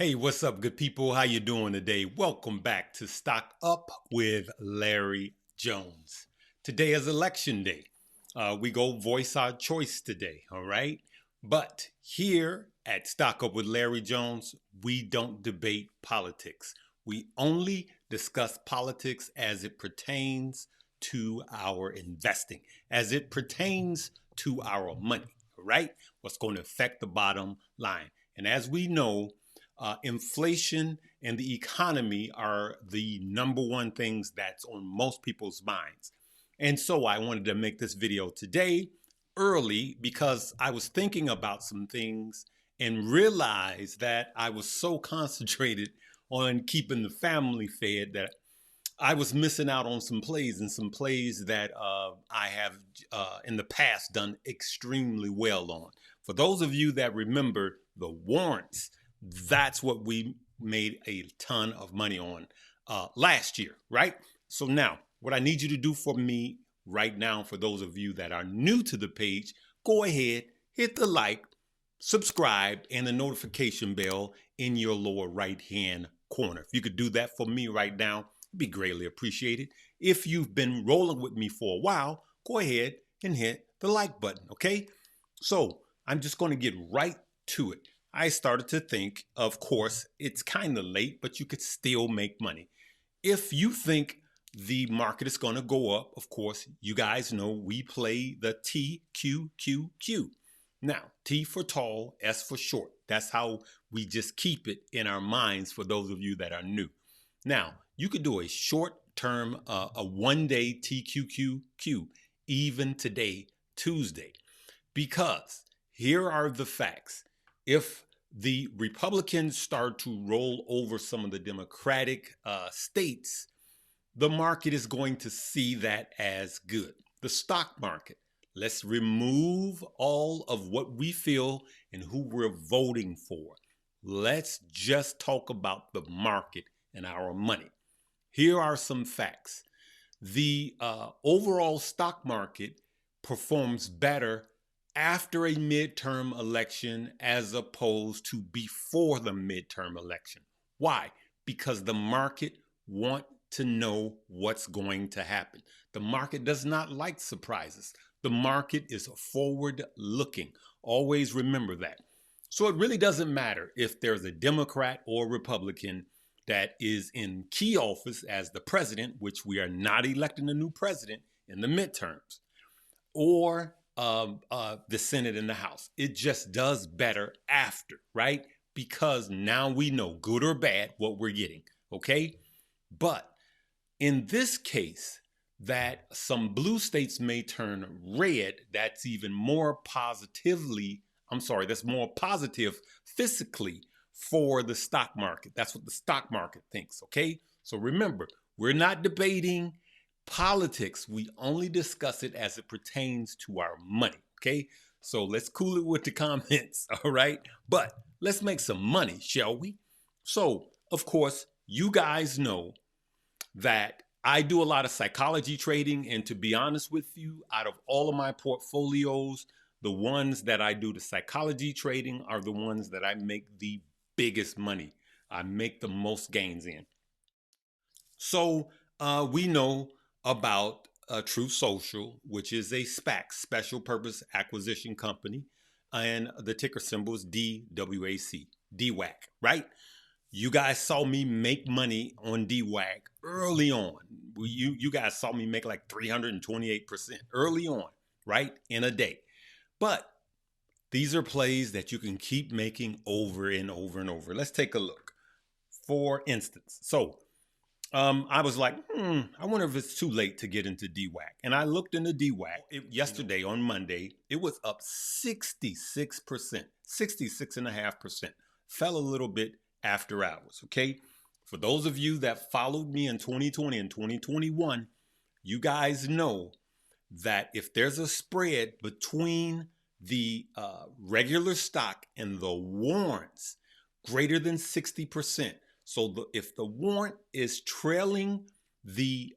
Hey, what's up, good people? How you doing today? Welcome back to Stock Up with Larry Jones. Today is election day. We go voice our choice today, all right? But here at Stock Up with Larry Jones, we don't debate politics. We only discuss politics as it pertains to our investing, as it pertains to our money, all right? What's going to affect the bottom line. And as we know, inflation and the economy are the number one things that's on most people's minds. And so I wanted to make this video today early because I was thinking about some things and realized that I was so concentrated on keeping the family fed that I was missing out on some plays that I have in the past done extremely well on. For those of you that remember the warrants, that's what we made a ton of money on last year, right? So now, what I need you to do for me right now, for those of you that are new to the page, go ahead, hit the like, subscribe, and the notification bell in your lower right-hand corner. If you could do that for me right now, it'd be greatly appreciated. If you've been rolling with me for a while, go ahead and hit the like button, okay? So I'm just going to get right to it. I started to think, of course, it's kind of late, but you could still make money. If you think the market is going to go up, of course, you guys know we play the TQQQ. Now, T for tall, S for short. That's how we just keep it in our minds for those of you that are new. Now, you could do a short term, a one-day TQQQ, even today, Tuesday, because here are the facts. If the Republicans start to roll over some of the Democratic states, the market is going to see that as good. The stock market, let's remove all of what we feel and who we're voting for. Let's just talk about the market and our money. Here are some facts. The overall stock market performs better after a midterm election as opposed to before the midterm election. Why? Because the market wants to know what's going to happen. The market does not like surprises. The market is forward looking. Always remember that. So it really doesn't matter if there's a Democrat or Republican that is in key office as the president, which we are not electing a new president in the midterms, or the Senate and the House. It just does better after, right? Because now we know, good or bad, what we're getting, okay? But in this case, that some blue states may turn red, that's even more that's more positive physically for the stock market. That's what the stock market thinks, okay? So remember, we're not debating politics. We only discuss it as it pertains to our money, okay? So let's cool it with the comments, all right? But let's make some money, shall we? So, of course, you guys know that I do a lot of psychology trading, and to be honest with you, out of all of my portfolios, the ones that I do the psychology trading are the ones that I make the biggest money. I make the most gains in. So we know about Truth Social, which is a SPAC, Special Purpose Acquisition Company, and the ticker symbol is DWAC, Dwac, right? You guys saw me make money on Dwac early on. You guys saw me make like 328% early on, right? In a day. But these are plays that you can keep making over and over and over. Let's take a look. For instance, so I was like, I wonder if it's too late to get into Dwac. And I looked into Dwac yesterday on Monday. It was up 66%, 66.5%. Fell a little bit after hours, okay? For those of you that followed me in 2020 and 2021, you guys know that if there's a spread between the regular stock and the warrants greater than 60%, so if the warrant is trailing the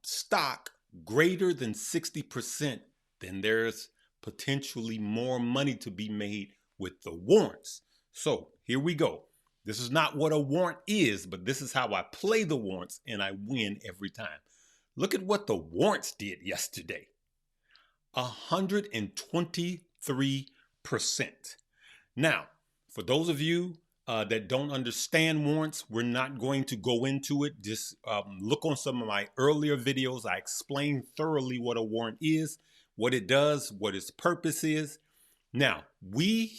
stock greater than 60%, then there's potentially more money to be made with the warrants. So here we go. This is not what a warrant is, but this is how I play the warrants, and I win every time. Look at what the warrants did yesterday. 123%. Now, for those of you that don't understand warrants, we're not going to go into it. Just look on some of my earlier videos. I explain thoroughly what a warrant is, what it does, what its purpose is. Now, we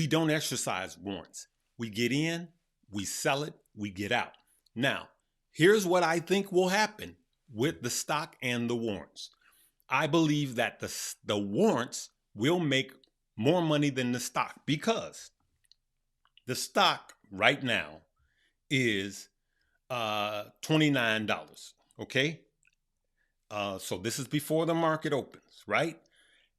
don't exercise warrants. We get in, we sell it, we get out. Now, here's what I think will happen with the stock and the warrants. I believe that the warrants will make more money than the stock, because the stock right now is $29. Okay. So this is before the market opens, right?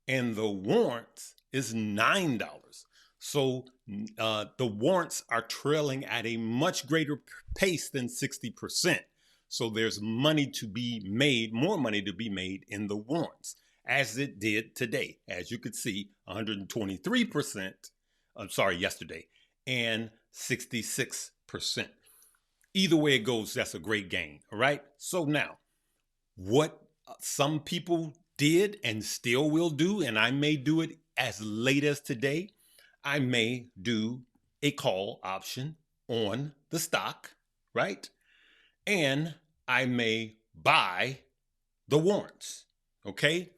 And the warrants is $9. So the warrants are trailing at a much greater pace than 60%. So there's money to be made, more money to be made in the warrants, as it did today. As you could see, 123%, yesterday, and 66%. Either way it goes, that's a great gain, all right? So now, what some people did and still will do, and I may do it as late as today, I may do a call option on the stock, right? And I may buy the warrants, okay?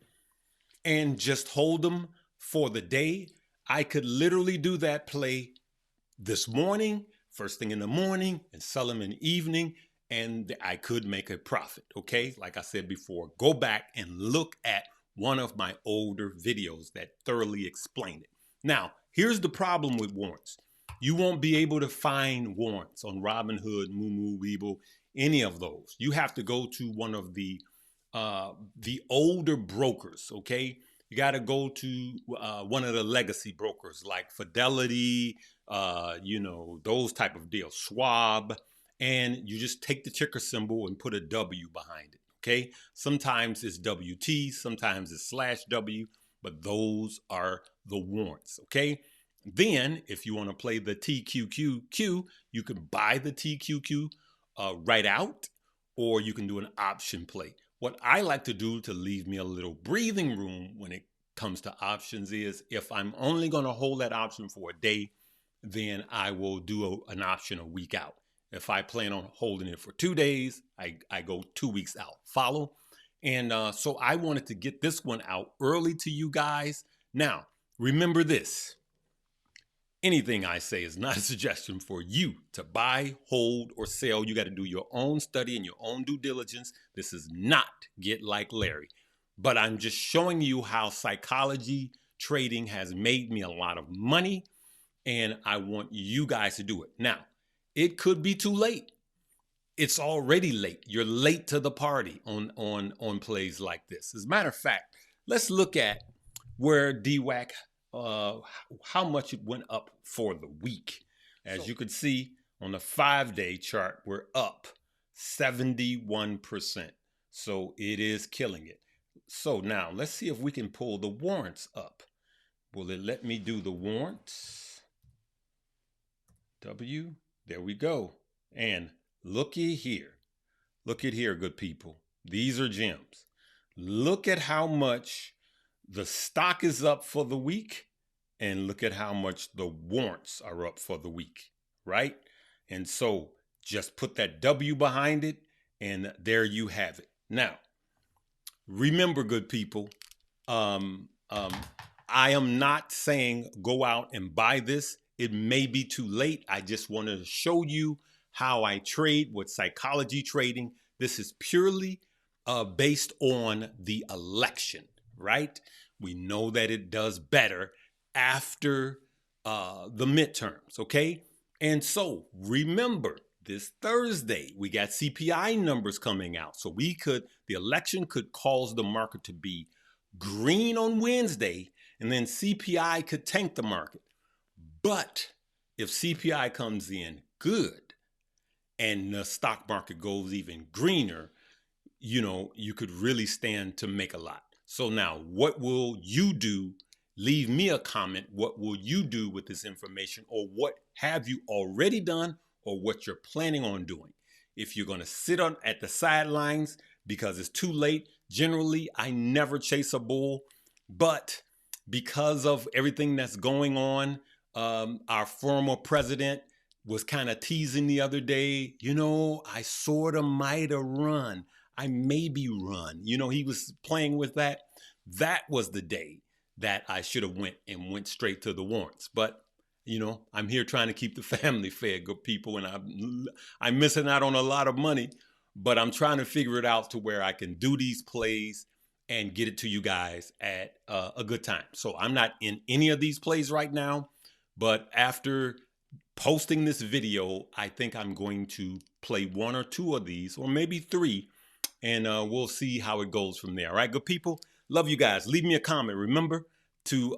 And just hold them for the day. I could literally do that play this morning, first thing in the morning, and sell them in the evening, and I could make a profit, okay? Like I said before, go back and look at one of my older videos that thoroughly explain it. Now, here's the problem with warrants. You won't be able to find warrants on Robinhood, Moo, Weeble, any of those. You have to go to one of the older brokers, okay? You got to go to one of the legacy brokers like Fidelity, those type of deals, Schwab, and you just take the ticker symbol and put a W behind it, okay? Sometimes it's WT, sometimes it's /W, but those are the warrants, okay? Then, if you want to play the TQQQ, you can buy the TQQ right out, or you can do an option play. What I like to do to leave me a little breathing room when it comes to options is, if I'm only going to hold that option for a day, then I will do an option a week out. If I plan on holding it for 2 days, I go 2 weeks out. Follow? And so I wanted to get this one out early to you guys. Now, remember this. Anything I say is not a suggestion for you to buy, hold, or sell. You got to do your own study and your own due diligence. This is not Get Like Larry. But I'm just showing you how psychology trading has made me a lot of money, and I want you guys to do it. Now, it could be too late. It's already late. You're late to the party on plays like this. As a matter of fact, let's look at where Dwac, how much it went up for the week. As you can see on the 5-day chart, we're up 71%. So it is killing it. So now let's see if we can pull the warrants up. Will it let me do the warrants? W, there we go. And looky here. Look at here, good people. These are gems. Look at how much the stock is up for the week, and look at how much the warrants are up for the week, right? And so just put that W behind it, and there you have it. Now, remember, good people, I am not saying go out and buy this. It may be too late. I just wanted to show you how I trade with psychology trading. This is purely based on the election, right? We know that it does better after the midterms, okay? And so remember, this Thursday, we got CPI numbers coming out. So the election could cause the market to be green on Wednesday, and then CPI could tank the market. But if CPI comes in good and the stock market goes even greener, you could really stand to make a lot. So now what will you do Leave me a comment. What will you do with this information, or what have you already done, or what you're planning on doing? If you're going to sit on at the sidelines because it's too late, generally I never chase a bull, but because of everything that's going on, our former president was kind of teasing the other day, I sort of might have run. I maybe run. He was playing with that. That was the day that I should have went straight to the warrants. But I'm here trying to keep the family fed, good people, and I'm missing out on a lot of money, but I'm trying to figure it out to where I can do these plays and get it to you guys at a good time. So I'm not in any of these plays right now, but after posting this video, I think I'm going to play one or two of these, or maybe three, and we'll see how it goes from there. All right, good people? Love you guys. Leave me a comment. Remember to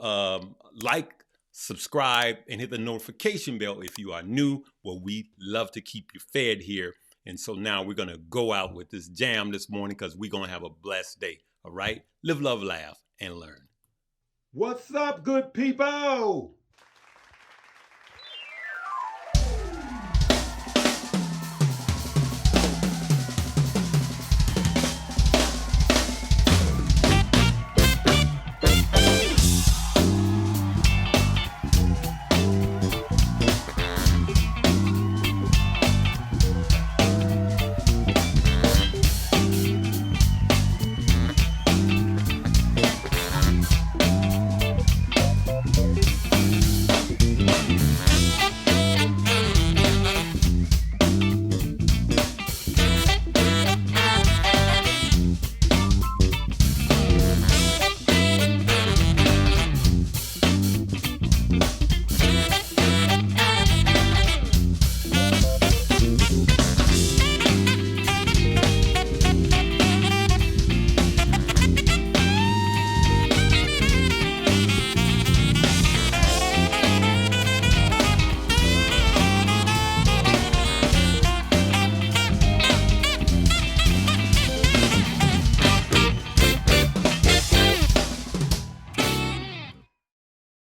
like, subscribe, and hit the notification bell if you are new. Well, we love to keep you fed here. And so now we're going to go out with this jam this morning because we're going to have a blessed day. All right? Live, love, laugh, and learn. What's up, good people?